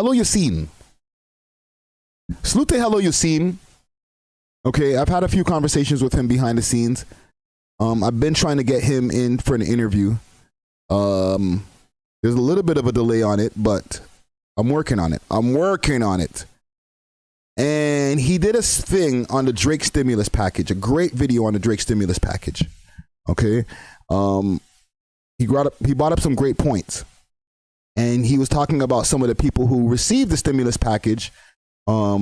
Helloyassin. Salute to Helloyassin. Okay, I've had a few conversations with him behind the scenes. I've been trying to get him in for an interview. There's a little bit of a delay on it, but I'm working on it. And he did a thing on the Drake stimulus package, a great video on the Drake stimulus package. Okay. He brought up some great points. And he was talking about some of the people who received the stimulus package, all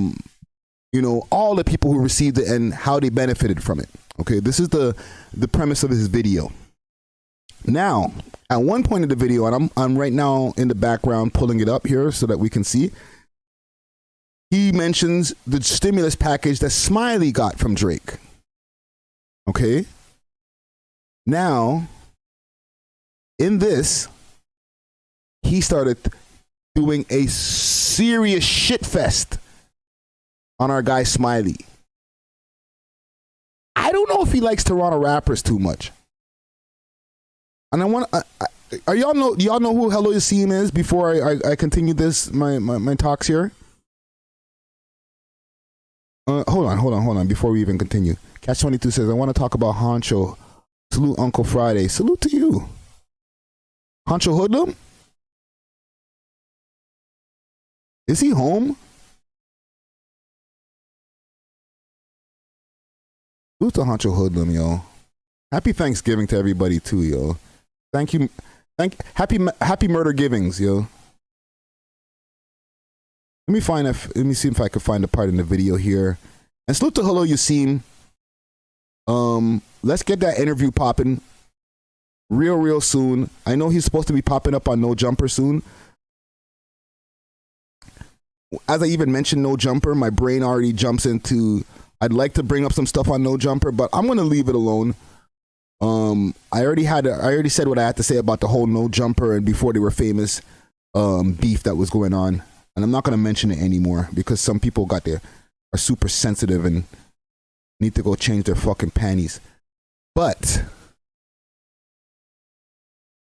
the people who received it and how they benefited from it. Okay, this is the premise of his video. Now, at one point in the video, and I'm right now in the background pulling it up here so that we can see, he mentions the stimulus package that Smiley got from Drake. Okay. Now, in this, he started doing a serious shit fest on our guy Smiley. I don't know if he likes Toronto rappers too much. And I want do y'all know who Helloyassin is before I continue this my talks here? Hold on before we even continue. Catch 22 says I want to talk about Honcho. Salute Uncle Friday. Salute to you. Honcho Hoodlum? Is he home? Salute to Honcho Hoodlum, yo. Happy Thanksgiving to everybody too, yo. Thank you. Happy Murder Givings, yo. Let me see if I can find a part in the video here. And salute to Helloyassin. Let's get that interview popping real soon. I know he's supposed to be popping up on No Jumper soon. As I even mentioned No Jumper, my brain already jumps into I'd like to bring up some stuff on No Jumper, but I'm gonna leave it alone. I already said what I had to say about the whole No Jumper and before they were famous beef that was going on, and I'm not gonna mention it anymore because some people are super sensitive and need to go change their fucking panties. But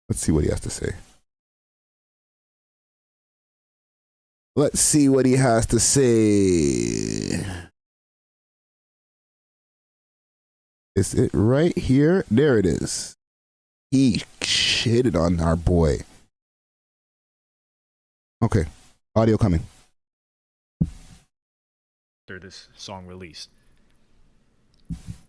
let's see what he has to say. Let's see what he has to say. Is it right here? There it is. He shitted on our boy. Okay. Audio coming. After this song released,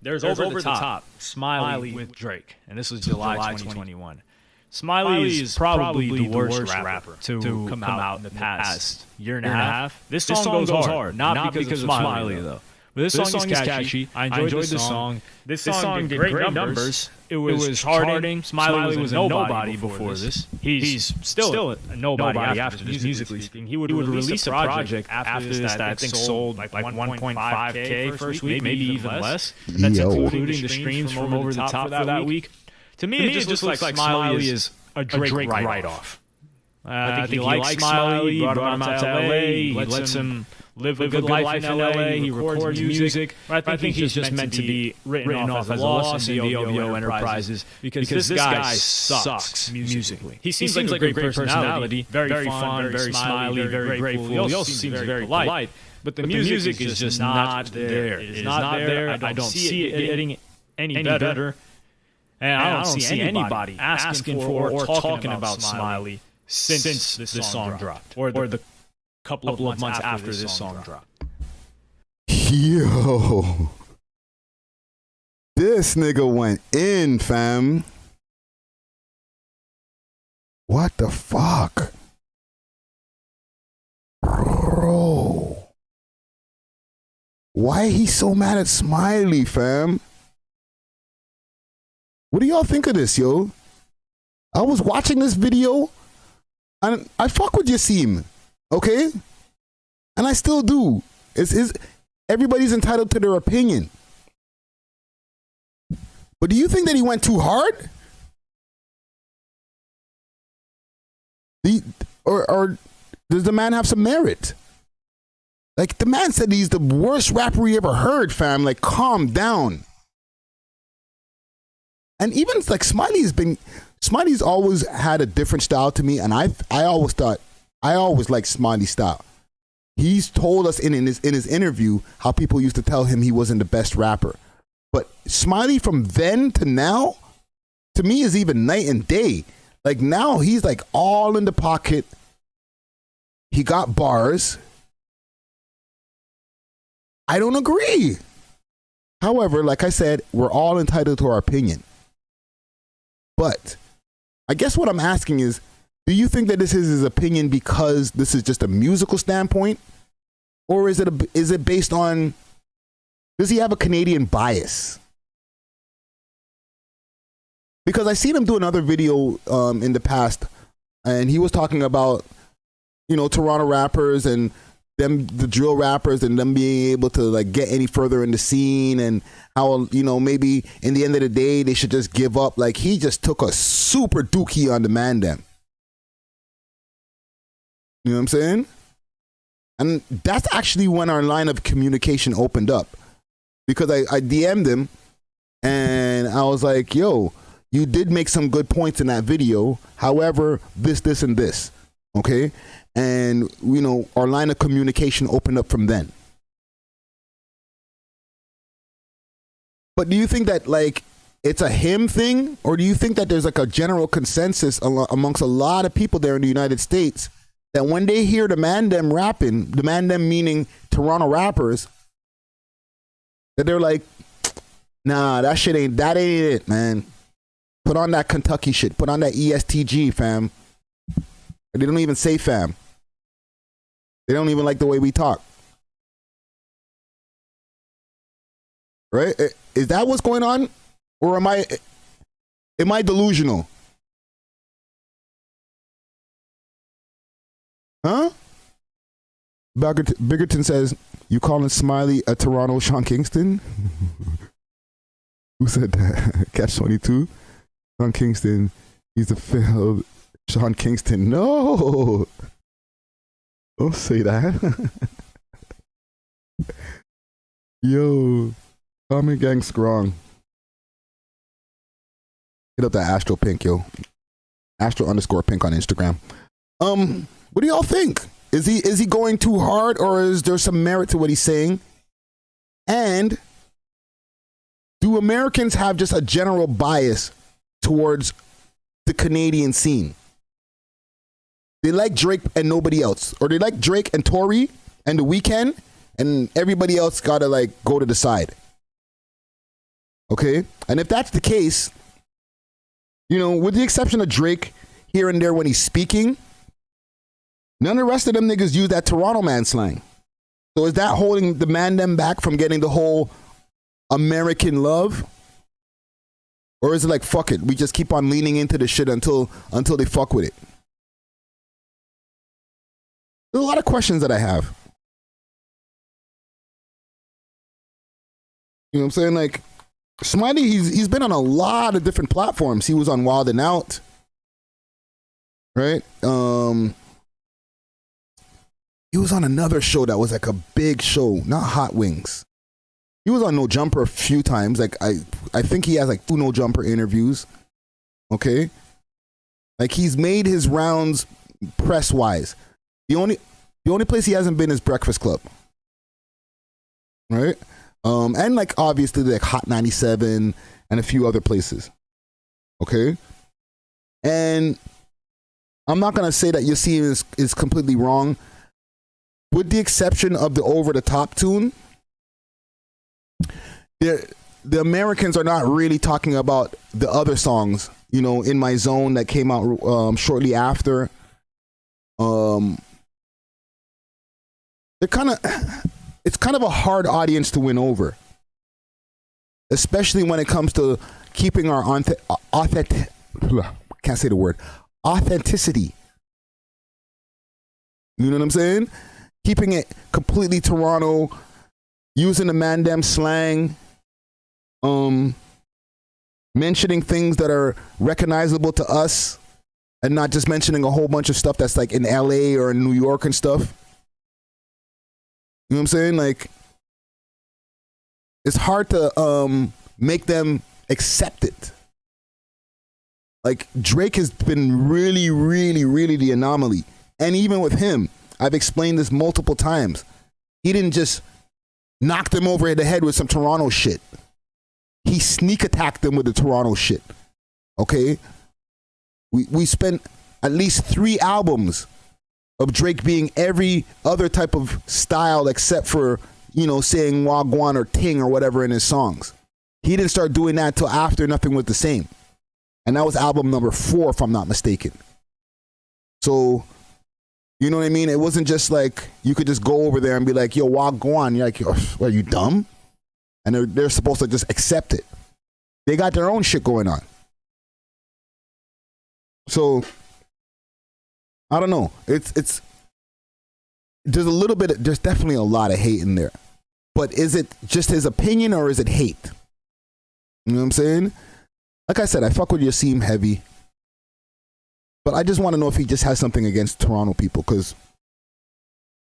there's over the top Smiley with Drake, and this was July 2021. Smiley is probably the worst rapper to come out in the past year and a half. This song goes hard, not because of Smiley though. But this song is catchy. I enjoyed this song. This song did great numbers. It was charting. Smiley was a nobody before this. He's still a nobody after this, musically speaking. He would release a project after this that I think sold like 1.5K first week, maybe even less. And that's including the streams from over the top for that week. To me, it just looks like Smiley is a Drake write-off. I think he likes Smiley. He brought him out to L.A. He lets him live a good life in L.A. He records music. I think he's just meant to be written off as a loss in the OVO Enterprises because this guy sucks musically. He seems like a great personality, very fun, very smiley, very grateful. He also seems very polite. But the music is just not there. It is not there. I don't see it getting any better. And I don't see anybody asking for or talking about Smiley since this song dropped, or the couple of months after this song dropped. Yo, this nigga went in, fam. What the fuck? Bro. Why he so mad at Smiley, fam? What do y'all think of this, yo? I was watching this video, and I fuck with Yassin, okay? And I still do. Everybody's entitled to their opinion. But do you think that he went too hard? Or does the man have some merit? Like, the man said he's the worst rapper he ever heard, fam. Like, calm down. And even like Smiley's always had a different style to me, and I always thought I always like Smiley style. He's told us in his interview how people used to tell him he wasn't the best rapper. But Smiley from then to now, to me, is even night and day. Like now he's like all in the pocket. He got bars. I don't agree. However, like I said, we're all entitled to our opinion. But I guess what I'm asking is, do you think that this is his opinion because this is just a musical standpoint? Or is it based on, does he have a Canadian bias? Because I seen him do another video in the past, and he was talking about, Toronto rappers and them, the drill rappers, and them being able to like get any further in the scene, and how, maybe in the end of the day they should just give up. Like he just took a super dookie on the man them. You know what I'm saying? And that's actually when our line of communication opened up, because I DM'd him and I was like, yo, you did make some good points in that video. However, this, and this. Okay. And, our line of communication opened up from then. But do you think that like it's a him thing, or do you think that there's like a general consensus amongst a lot of people there in the United States that when they hear the man them rapping, the man them meaning Toronto rappers, that they're like, nah, that ain't it, man. Put on that Kentucky shit. Put on that ESTG, fam. They don't even say fam. They don't even like the way we talk. Right? Is that what's going on? Or am I delusional? Huh? Biggerton says, you calling Smiley a Toronto Sean Kingston? Who said that? Catch 22? Sean Kingston. He's a failed Sean Kingston. No! Don't say that. Yo, comment gang strong. Hit up that Astro Pink, yo. Astro_Pink on Instagram. What do y'all think? Is he going too hard, or is there some merit to what he's saying? And do Americans have just a general bias towards the Canadian scene? They like Drake and nobody else, or they like Drake and Tory and The Weeknd, and everybody else gotta like go to the side. Okay, and if that's the case, with the exception of Drake here and there when he's speaking, none of the rest of them niggas use that Toronto man slang. So is that holding the man them back from getting the whole American love? Or is it like, fuck it, we just keep on leaning into the shit until they fuck with it? There's a lot of questions that I have. You know what I'm saying? Like, Smiley, he's been on a lot of different platforms. He was on Wild 'N Out, right? He was on another show that was like a big show, not Hot Wings. He was on No Jumper a few times. Like I think he has like 2 No Jumper interviews. Okay, like he's made his rounds press wise. The only place he hasn't been is Breakfast Club, right? And like obviously like Hot 97 and a few other places. Okay, and I'm not gonna say that Yassin is completely wrong, with the exception of the Over the Top tune. The Americans are not really talking about the other songs, In My Zone that came out shortly after. It's kind of a hard audience to win over, especially when it comes to keeping our authenticity. You know what I'm saying? Keeping it completely Toronto, using the Mandem slang, mentioning things that are recognizable to us, and not just mentioning a whole bunch of stuff that's like in LA or in New York and stuff. You know what I'm saying? Like, it's hard to make them accept it. Like, Drake has been really, really, really the anomaly. And even with him, I've explained this multiple times. He didn't just knock them over the head with some Toronto shit. He sneak attacked them with the Toronto shit. Okay? We spent at least 3 albums of Drake being every other type of style except for, you know, saying Wagwan or Ting or whatever in his songs. He didn't start doing that till after Nothing Was the Same. And that was album number 4, if I'm not mistaken. So, you know what I mean? It wasn't just like you could just go over there and be like, yo, Wagwan. You're like, what, are you dumb? And they're supposed to just accept it. They got their own shit going on. So, I don't know. It's there's a little bit, there's definitely a lot of hate in there. But is it just his opinion or is it hate? You know what I'm saying? Like I said, I fuck with Yassim heavy. But I just want to know if he just has something against Toronto people. Because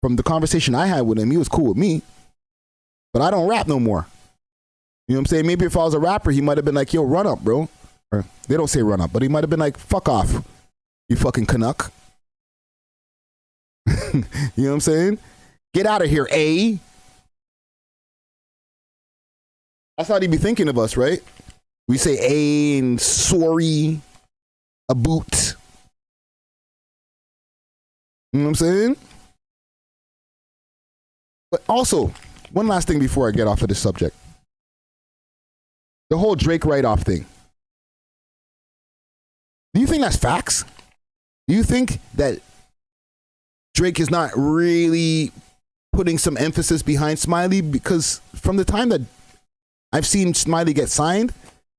from the conversation I had with him, he was cool with me. But I don't rap no more. You know what I'm saying? Maybe if I was a rapper, he might have been like, yo, run up, bro. Or, they don't say run up, but he might have been like, fuck off, you fucking Canuck. You know what I'm saying? Get out of here, A. That's how he'd be thinking of us, right? We say A and sorry, a boot. You know what I'm saying? But also, one last thing before I get off of this subject. The whole Drake write-off thing. Do you think that's facts? Do you think that Drake is not really putting some emphasis behind Smiley? Because from the time that I've seen Smiley get signed,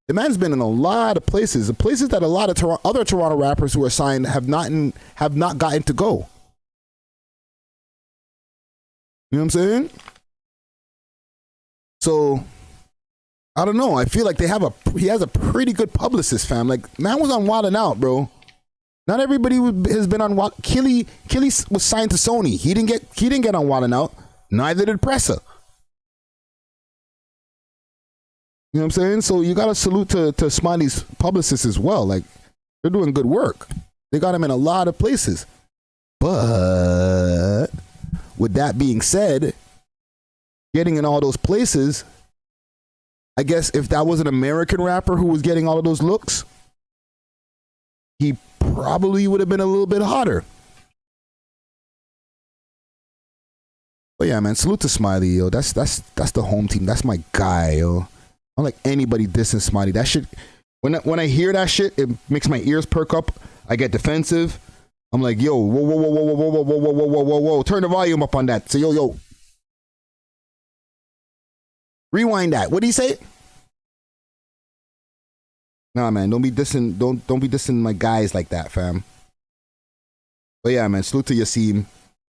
the man's been in a lot of places that a lot of other Toronto rappers who are signed have not gotten to go. You know what I'm saying? So, I don't know. I feel like he has a pretty good publicist, fam. Like, man was on Wild 'N Out, bro. Not everybody has been on Wild. Killy was signed to Sony. He didn't get on Wild 'N Out. Neither did Pressa. You know what I'm saying? So you got to salute to Smiley's publicists as well. Like, they're doing good work. They got him in a lot of places. But with that being said, getting in all those places, I guess if that was an American rapper who was getting all of those looks, he probably would have been a little bit hotter. But yeah, man, salute to Smiley, yo. That's the home team. That's my guy, yo. I don't like anybody dissing Smiley. That shit, when I hear that shit, it makes my ears perk up. I get defensive. I'm like, yo, whoa, whoa, whoa, whoa, whoa, whoa, whoa, whoa, whoa, whoa, whoa, whoa. Turn the volume up on that. Say, yo. Rewind that. What did he say? Nah, man, don't be dissing my guys like that, fam. But yeah, man, salute to Yassim.